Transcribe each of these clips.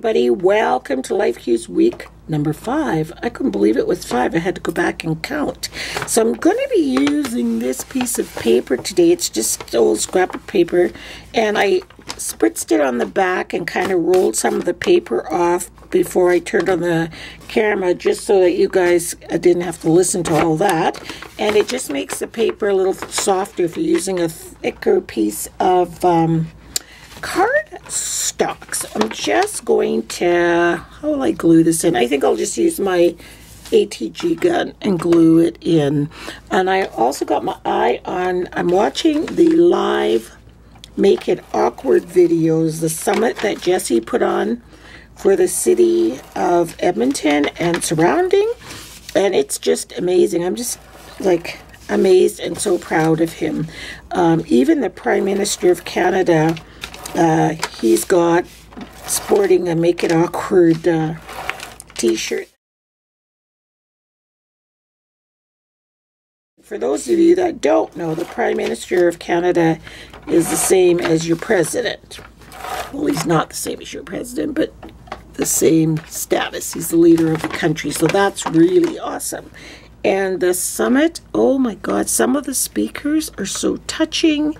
everybody. Welcome to Life Cues week number 5. I couldn't believe it was 5. I had to go back and count. So I'm going to be using this piece of paper today. It's just old scrap of paper. And I spritzed it on the back and kind of rolled some of the paper off before I turned on the camera, just so that you guys didn't have to listen to all that. And it just makes the paper a little softer if you're using a thicker piece of card stocks. I'm just going to, how will I glue this in? I think I'll just use my ATG gun and glue it in. And I also got my eye on, I'm watching the live Make It Awkward videos, the summit that Jesse put on for the city of Edmonton and surrounding. And it's just amazing. I'm just like amazed and so proud of him. Even the Prime Minister of Canada, he's got sporting a Make It Awkward t-shirt. For those of you that don't know, the Prime Minister of Canada is the same as your president. Well, he's not the same as your president, but the same status. He's the leader of the country, so that's really awesome. And the summit, oh my God, some of the speakers are so touching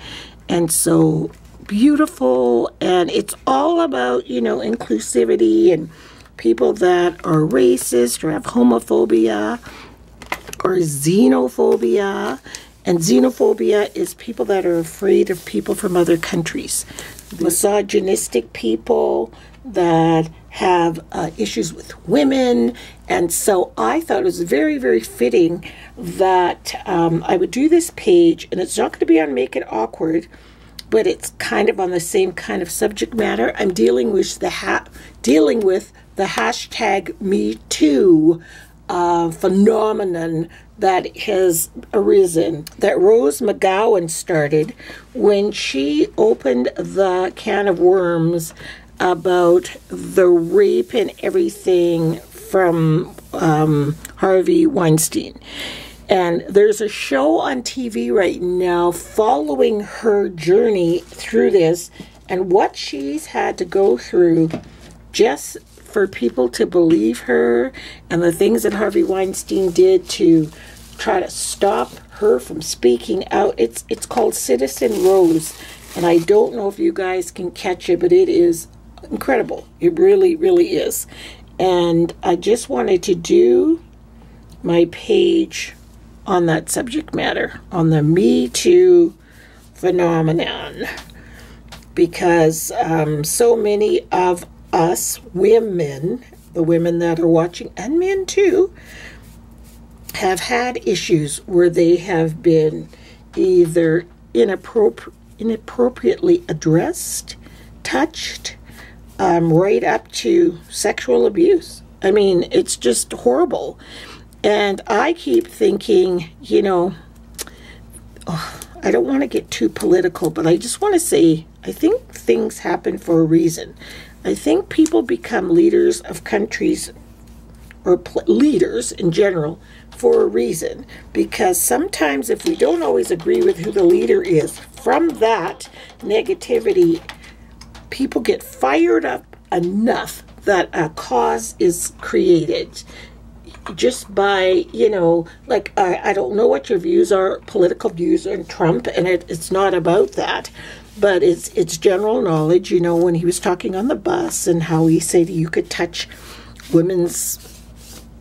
and so beautiful, and it's all about, you know, inclusivity and people that are racist or have homophobia or xenophobia. And xenophobia is people that are afraid of people from other countries. Misogynistic people that have issues with women. And so I thought it was very, very fitting that I would do this page, and it's not going to be on Make It Awkward, but it's kind of on the same kind of subject matter. I'm dealing with the hashtag metoo phenomenon that has arisen, that Rose McGowan started when she opened the can of worms about the rape and everything from Harvey Weinstein. And there's a show on TV right now following her journey through this and what she's had to go through just for people to believe her, and the things that Harvey Weinstein did to try to stop her from speaking out. It's called Citizen Rose, and I don't know if you guys can catch it, but it is incredible. It really, really is. And I just wanted to do my page on that subject matter, on the Me Too phenomenon, because so many of us women, the women that are watching, and men too, have had issues where they have been either inappropriately addressed, touched, right up to sexual abuse. I mean, it's just horrible. And I keep thinking, you know, I don't want to get too political, but I just want to say, I think things happen for a reason. I think people become leaders of countries, or leaders in general, for a reason. Because sometimes if we don't always agree with who the leader is, from that negativity, people get fired up enough that a cause is created. Just by, you know, like, I don't know what your views are, political views on Trump, and it's not about that. But it's general knowledge, you know, when he was talking on the bus and how he said you could touch women's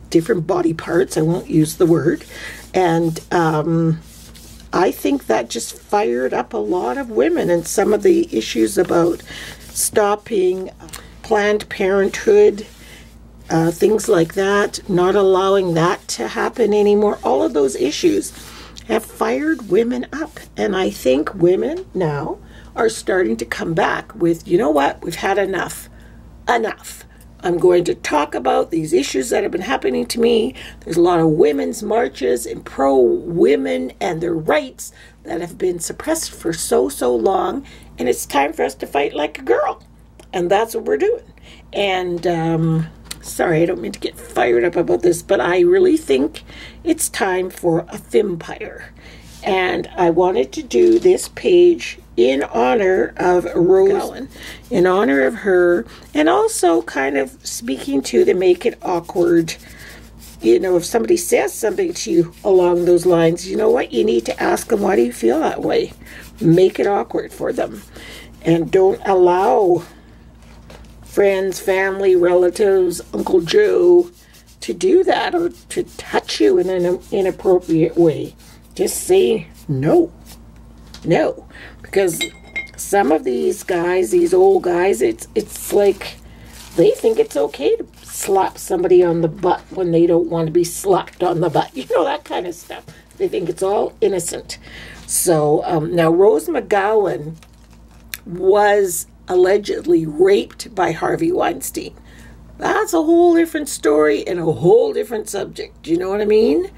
different body parts. I won't use the word. And I think that just fired up a lot of women, and some of the issues about stopping Planned Parenthood, things like that, not allowing that to happen anymore. All of those issues have fired women up. And I think women now are starting to come back with, you know what, we've had enough. Enough. I'm going to talk about these issues that have been happening to me. There's a lot of women's marches and pro-women and their rights that have been suppressed for so long. And it's time for us to fight like a girl. And that's what we're doing. And sorry, I don't mean to get fired up about this, but I really think it's time for a fimpire. And I wanted to do this page in honor of Rose McGowan, in honor of her, and also kind of speaking to make it awkward. You know, if somebody says something to you along those lines, you know what? You need to ask them, why do you feel that way? Make it awkward for them. And don't allow friends, family, relatives, Uncle Joe to do that or to touch you in an inappropriate way. Just say no. No. Because some of these guys, these old guys, it's like they think it's okay to slap somebody on the butt when they don't want to be slapped on the butt. You know, that kind of stuff. They think it's all innocent. So now Rose McGowan was allegedly raped by Harvey Weinstein. That's a whole different story and a whole different subject. Do you know what I mean?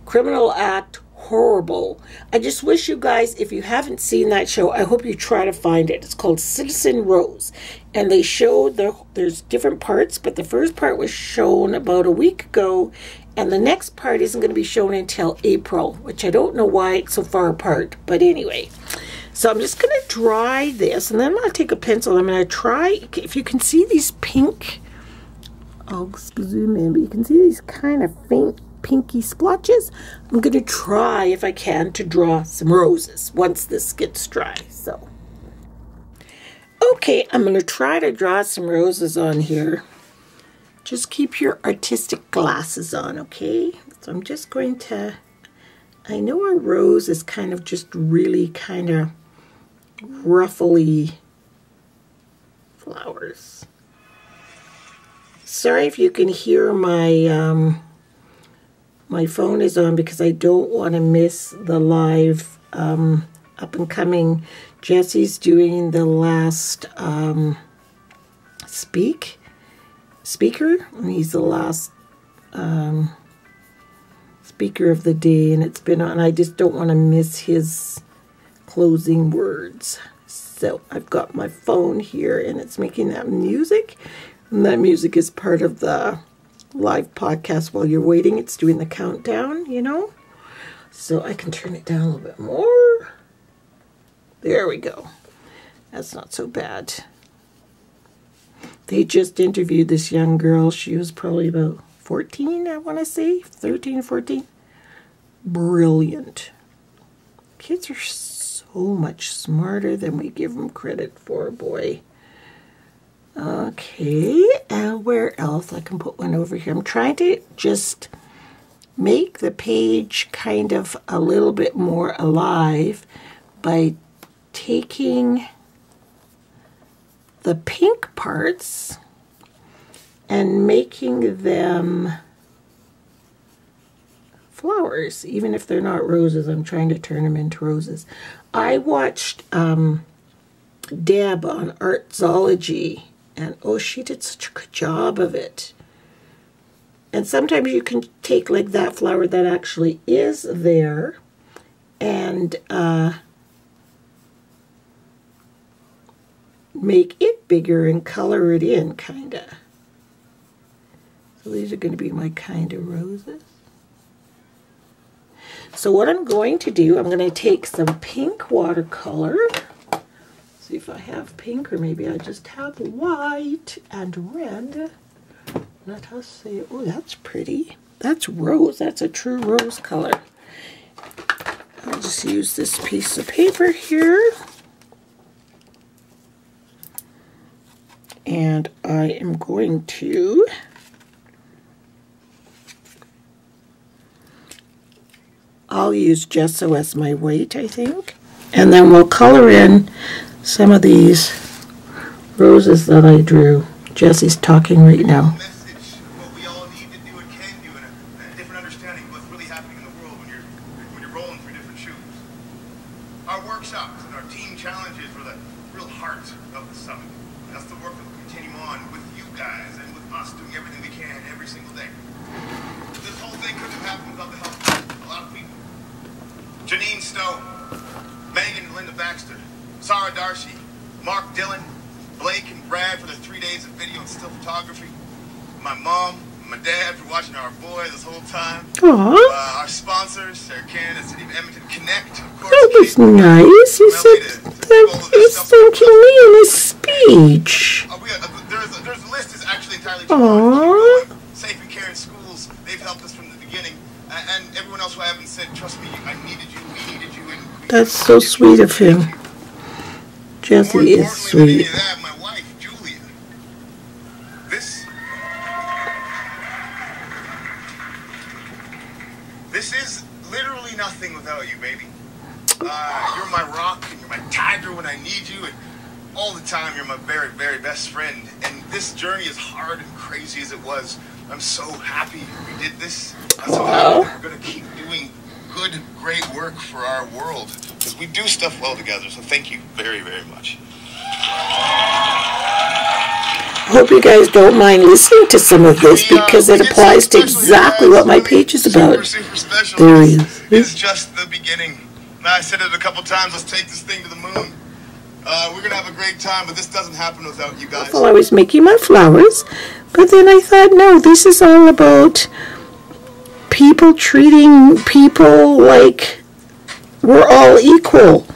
Criminal act, horrible. I just wish you guys, if you haven't seen that show, I hope you try to find it. It's called Citizen Rose. And they showed, there's different parts, but the first part was shown about a week ago, and the next part isn't going to be shown until April, which I don't know why it's so far apart. But anyway, so I'm just going to dry this, and then I'm going to take a pencil. I'm going to try, if you can see these pink, I'll zoom in, but you can see these kind of faint pinky splotches. I'm going to try, if I can, to draw some roses once this gets dry. So, okay, I'm going to try to draw some roses on here. Just keep your artistic glasses on, okay? So I'm just going to, I know a rose is kind of just really kind of ruffly flowers. Sorry if you can hear my my phone is on because I don't want to miss the live up and coming. Jesse's doing the last speaker, and he's the last speaker of the day, and it's been on. I just don't want to miss his closing words. So I've got my phone here, and it's making that music, and that music is part of the live podcast while you're waiting. It's doing the countdown, you know. So I can turn it down a little bit more. There we go. That's not so bad. They just interviewed this young girl. She was probably about 14, I want to say. 13, 14. Brilliant. Kids are so much smarter than we give them credit for, boy. Okay, and where else? I can put one over here. I'm trying to just make the page kind of a little bit more alive by taking the pink parts and making them flowers, even if they're not roses. I'm trying to turn them into roses. I watched Deb on Artsology, and oh, she did such a good job of it. And sometimes you can take like that flower that actually is there and make it bigger and color it in, kind of. So these are going to be my kind of roses. So what I'm going to do, I'm going to take some pink watercolor. See if I have pink, or maybe I just have white and red. Let us see. Oh, that's pretty. That's rose. That's a true rose color. I'll just use this piece of paper here. And I am going to I'll use gesso as my weight, I think. And then we'll color in some of these roses that I drew. Jesse's talking right now. What we all need to do and can do, and a different understanding of what's really happening in the world when you're rolling through different shoes. Our workshops and our team challenges were the real heart of the summit. That's the work that will continue on with you guys and with us doing everything we can every single day. This whole thing couldn't have happened without the help of a lot of people. Janine Stowe, Megan and Linda Baxter, Sarah Darcy, Mark Dillon, Blake and Brad for their 3 days of video and still photography, my mom, my dad for watching our boy this whole time. Aww. Our sponsors, Sarah Cannon, City of Edmonton Connect, of course. That was nice. He said that he's thanking me in his speech. There's a list is actually entirely too long. Safe and Caring Schools, they've helped us from the beginning. And everyone else who I haven't said, trust me, I needed you, we needed you. That's so sweet of him. Jesse is sweet. My wife, Julia. This is literally nothing without you, baby. You're my rock, and you're my tiger when I need you, and all the time you're my very, very best friend. And this journey, as hard and crazy as it was, I'm so happy we did this. I'm so happy that we're going to keep doing good, great work for our world, because we do stuff well together. So thank you very, very much. I hope you guys don't mind listening to some of this, because it applies to exactly what my page is about. Super special. There he is. It's just the beginning. Now, I said it a couple times, let's take this thing to the moon. We're going to have a great time, but this doesn't happen without you guys. Well, I was making my flowers, but then I thought, no, this is all about people treating people like we're all equal.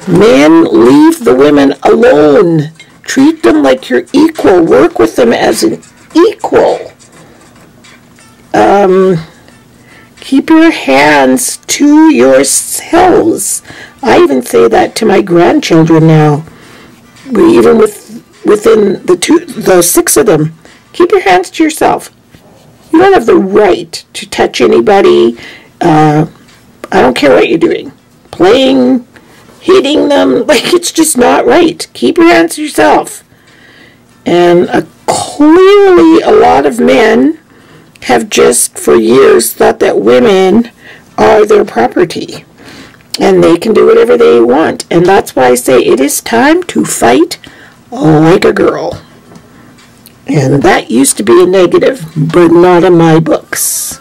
Men, leave the women alone. Treat them like you're equal. Work with them as an equal. Keep your hands to yourselves. I even say that to my grandchildren now. Even within the 6 of them. Keep your hands to yourself. You don't have the right to touch anybody. I don't care what you're doing. Playing, hitting them, like, it's just not right. Keep your hands to yourself. And clearly a lot of men have just for years thought that women are their property and they can do whatever they want. And that's why I say it is time to fight like a girl. And that used to be a negative, but not in my books.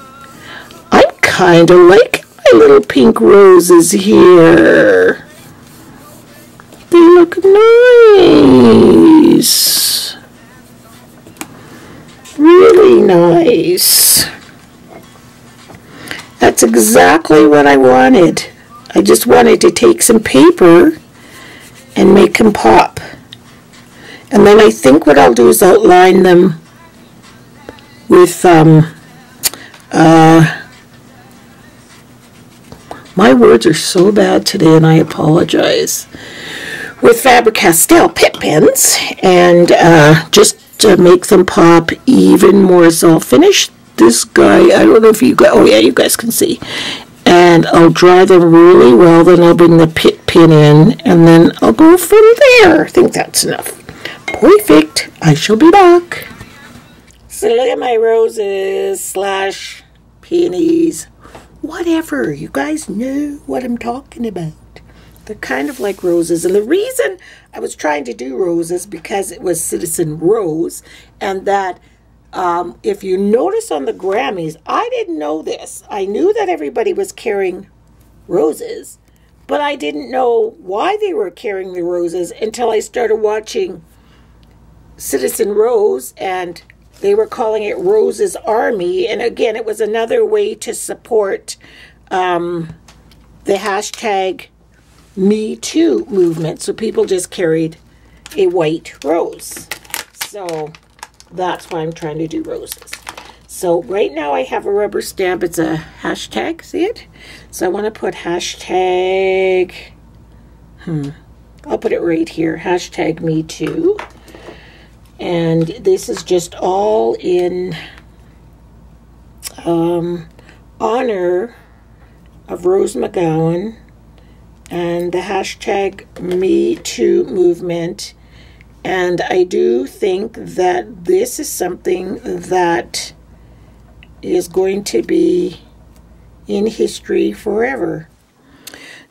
I'm kind of like my little pink roses here. They look nice. Really nice. That's exactly what I wanted. I just wanted to take some paper and make them pop. And then I think what I'll do is outline them with, my words are so bad today and I apologize. With Faber-Castell Pitt pens, and just to make them pop even more. So I'll finish this guy. I don't know if you guys, oh yeah, you guys can see. And I'll dry them really well, then I'll bring the Pitt pen in, and then I'll go from there. I think that's enough. Perfect. I shall be back. So look at my roses / peonies. Whatever. You guys know what I'm talking about. They're kind of like roses. And the reason I was trying to do roses because it was Citizen Rose. And that if you notice on the Grammys, I didn't know this. I knew that everybody was carrying roses. But I didn't know why they were carrying the roses until I started watching Citizen Rose, and they were calling it Rose's Army. And again, it was another way to support the hashtag #MeToo movement. So people just carried a white rose. So that's why I'm trying to do roses. So right now I have a rubber stamp. It's a hashtag, see it? So I want to put hashtag, I'll put it right here, hashtag #MeToo. And this is just all in honor of Rose McGowan and the hashtag #MeToo movement. And I do think that this is something that is going to be in history forever.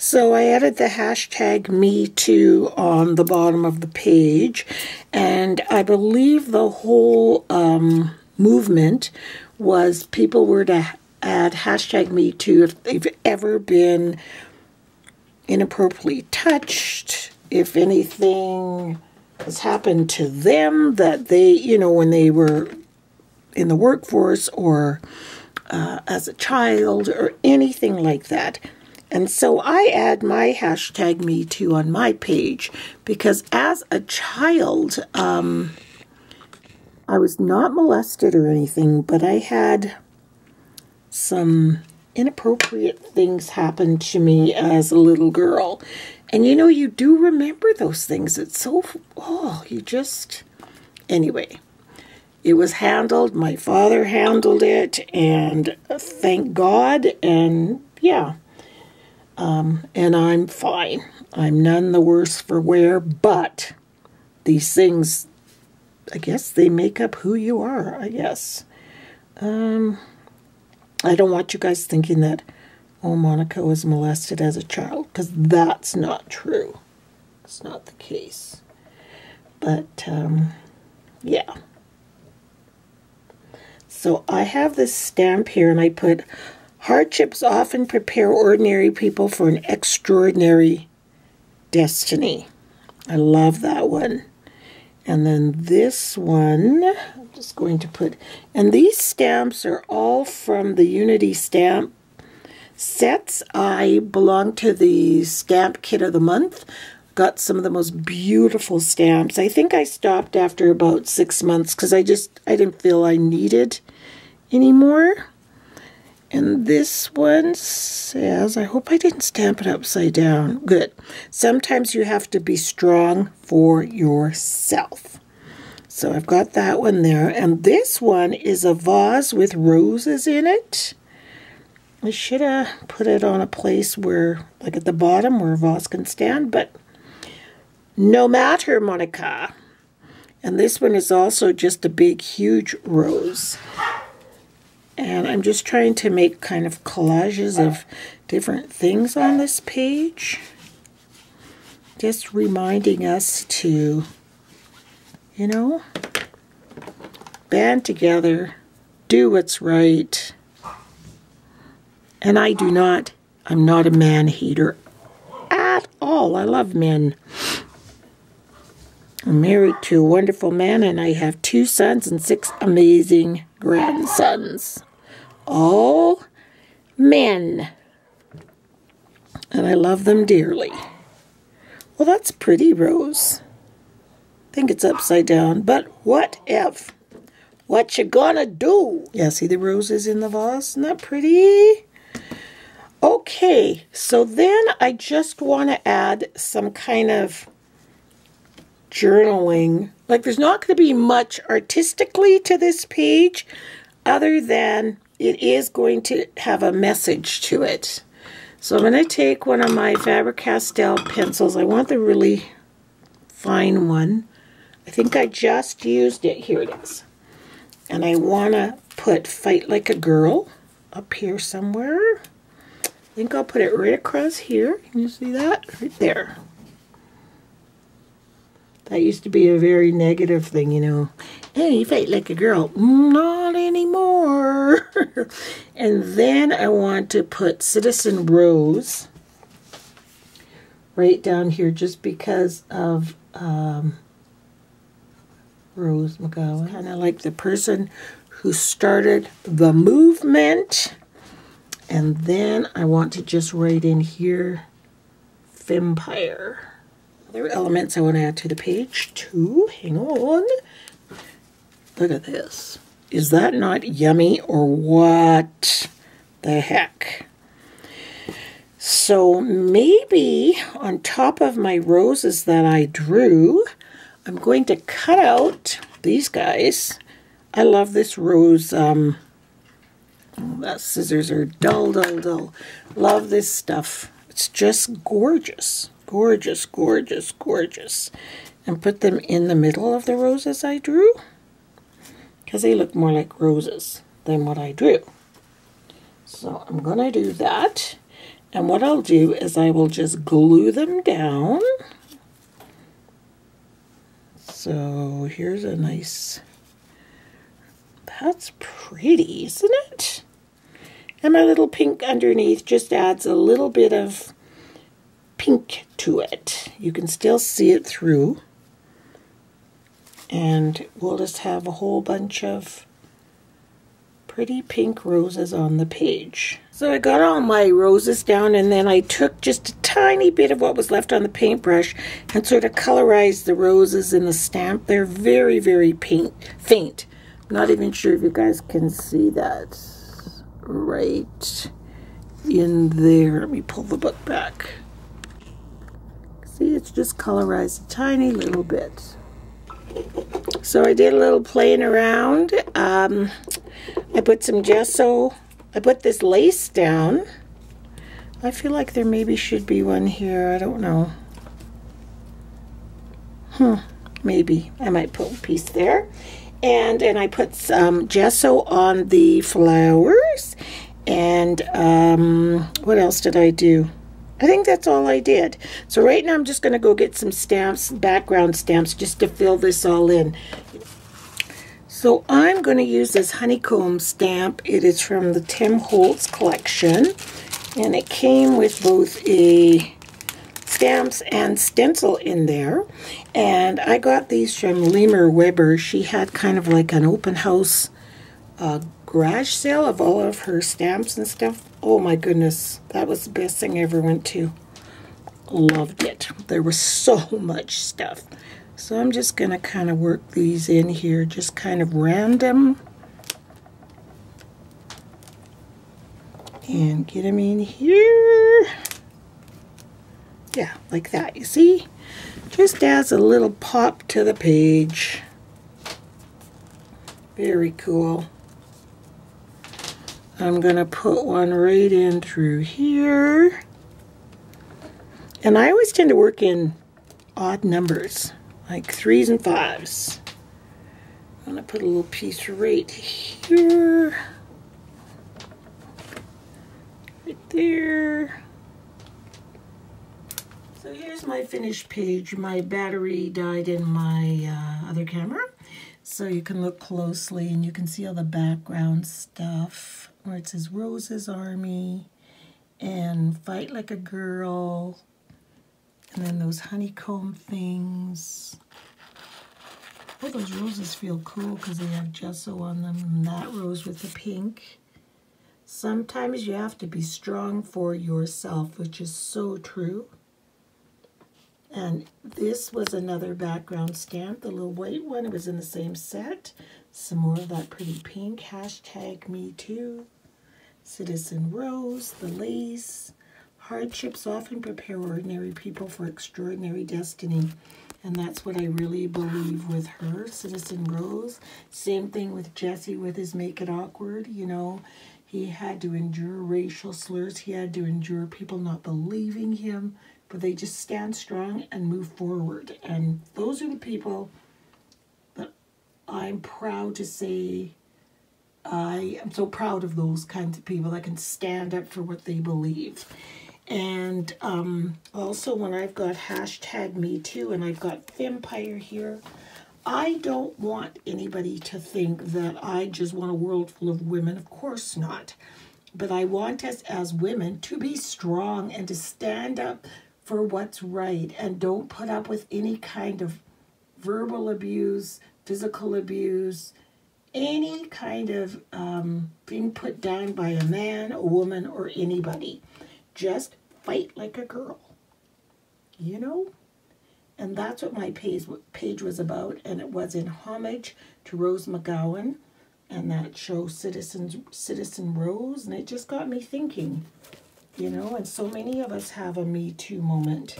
So I added the hashtag #MeToo on the bottom of the page, and I believe the whole movement was people were to add hashtag #MeToo if they've ever been inappropriately touched, if anything has happened to them that they, you know, when they were in the workforce or as a child or anything like that. And so I add my hashtag #MeToo on my page because as a child, I was not molested or anything, but I had some inappropriate things happen to me as a little girl. And you know, you do remember those things. It's so, you just, anyway. It was handled, my father handled it, and thank God, and yeah. And I'm fine. I'm none the worse for wear, but these things, I guess they make up who you are, I guess. I don't want you guys thinking that, oh, Monica was molested as a child, because that's not true. It's not the case. But, yeah. So I have this stamp here, and I put, hardships often prepare ordinary people for an extraordinary destiny. I love that one. And then this one, I'm just going to put, and these stamps are all from the Unity stamp sets. I belong to the Stamp Kit of the Month. Got some of the most beautiful stamps. I think I stopped after about 6 months because I didn't feel I needed anymore. And this one says, I hope I didn't stamp it upside down. Good. Sometimes you have to be strong for yourself. So I've got that one there. And this one is a vase with roses in it. I should have put it on a place where, like at the bottom where a vase can stand, but no matter, Monica. And this one is also just a big, huge rose. And I'm just trying to make kind of collages of different things on this page. Just reminding us to, you know, band together, do what's right. And I'm not a man hater at all. I love men. I'm married to a wonderful man, and I have 2 sons and 6 amazing grandsons. All men. And I love them dearly. Well, that's pretty, Rose. I think it's upside down, but what if? What you gonna do? Yeah, see the roses in the vase? Isn't that pretty? Okay, so then I just want to add some kind of journaling. Like, there's not going to be much artistically to this page other than it is going to have a message to it. So I'm going to take one of my Faber-Castell pencils. I want the really fine one. I think I just used it. Here it is. And I want to put Fight Like a Girl up here somewhere. I think I'll put it right across here. Can you see that? Right there. That used to be a very negative thing, you know. Hey, fight like a girl. Not anymore. And then I want to put Citizen Rose right down here just because of Rose McGowan. Kind of like the person who started the movement. And then I want to just write in here, Vampire. Other elements I want to add to the page too. Hang on. Look at this. Is that not yummy or what the heck? So maybe on top of my roses that I drew, I'm going to cut out these guys. I love this rose. Oh, that scissors are dull, dull, dull. Love this stuff. It's just gorgeous. Gorgeous, gorgeous, gorgeous. And put them in the middle of the roses I drew, because they look more like roses than what I drew. So I'm going to do that. And what I'll do is I will just glue them down. So here's a nice, that's pretty, isn't it? And my little pink underneath just adds a little bit of pink to it. You can still see it through. And we'll just have a whole bunch of pretty pink roses on the page. So I got all my roses down, and then I took just a tiny bit of what was left on the paintbrush and sort of colorized the roses in the stamp. They're very, very faint. I'm not even sure if you guys can see that right in there. Let me pull the book back. See, it's just colorized a tiny little bit. So I did a little playing around. I put some gesso. I put this lace down. I feel like there maybe should be one here. I don't know. Maybe. I might put a piece there. And I put some gesso on the flowers. And what else did I do? I think that's all I did. So right now I'm just going to go get some stamps, background stamps, just to fill this all in. So I'm going to use this honeycomb stamp. It is from the Tim Holtz collection. And it came with both a stamps and stencil in there. And I got these from Lemur Weber. She had kind of like an open house garage sale of all of her stamps and stuff. Oh my goodness, that was the best thing I ever went to. Loved it. There was so much stuff. So I'm just going to kind of work these in here, just kind of random. And get them in here. Yeah, like that, you see? Just adds a little pop to the page. Very cool. I'm going to put one right in through here. And I always tend to work in odd numbers, like 3s and 5s. I'm going to put a little piece right here. Right there. So here's my finished page. My battery died in my other camera. So you can look closely and you can see all the background stuff where it says Rose's Army and Fight Like a Girl, and then those honeycomb things. Oh, those roses feel cool because they have gesso on them, and that rose with the pink. Sometimes you have to be strong for yourself, which is so true. And this was another background stamp, the little white one. It was in the same set. Some more of that pretty pink. Hashtag #MeToo. Citizen Rose, the lace. Hardships often prepare ordinary people for extraordinary destiny. And that's what I really believe with her, Citizen Rose. Same thing with Jesse with his Make It Awkward. You know, he had to endure racial slurs. He had to endure people not believing him. But they just stand strong and move forward. And those are the people that I'm proud to say, I am so proud of those kinds of people that can stand up for what they believe. And also when I've got hashtag #MeToo and I've got Fimpire here, I don't want anybody to think that I just want a world full of women. Of course not. But I want us as women to be strong and to stand up for what's right, and don't put up with any kind of verbal abuse, physical abuse, any kind of being put down by a man, a woman, or anybody. Just fight like a girl, you know? And that's what my page was about, and it was in homage to Rose McGowan and that show Citizen Rose, and it just got me thinking. You know, and so many of us have a Me Too moment.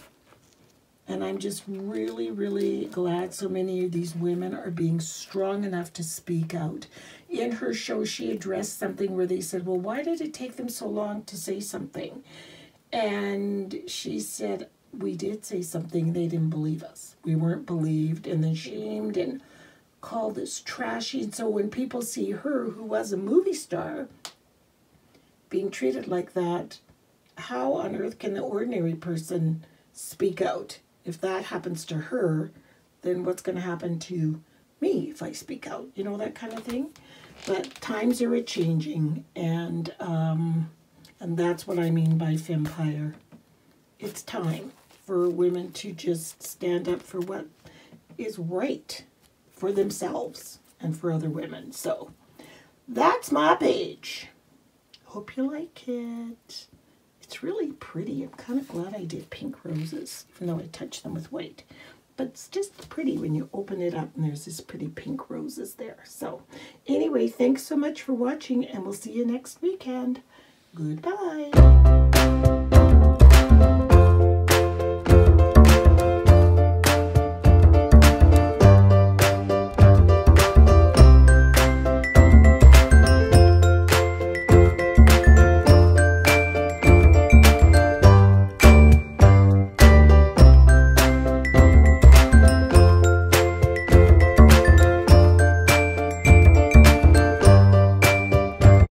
And I'm just really, really glad so many of these women are being strong enough to speak out. In her show, she addressed something where they said, well, why did it take them so long to say something? And she said, we did say something, they didn't believe us. We weren't believed, and then shamed and called us trashy. And so when people see her, who was a movie star, being treated like that, how on earth can the ordinary person speak out? If that happens to her, then what's going to happen to me if I speak out? You know, that kind of thing. But times are a-changing, and that's what I mean by Fimpire. It's time for women to just stand up for what is right for themselves and for other women. So that's my page. Hope you like it. It's really pretty. I'm kind of glad I did pink roses, even though I touched them with white. But it's just pretty when you open it up and there's this pretty pink roses there. So anyway, thanks so much for watching, and we'll see you next weekend. Goodbye.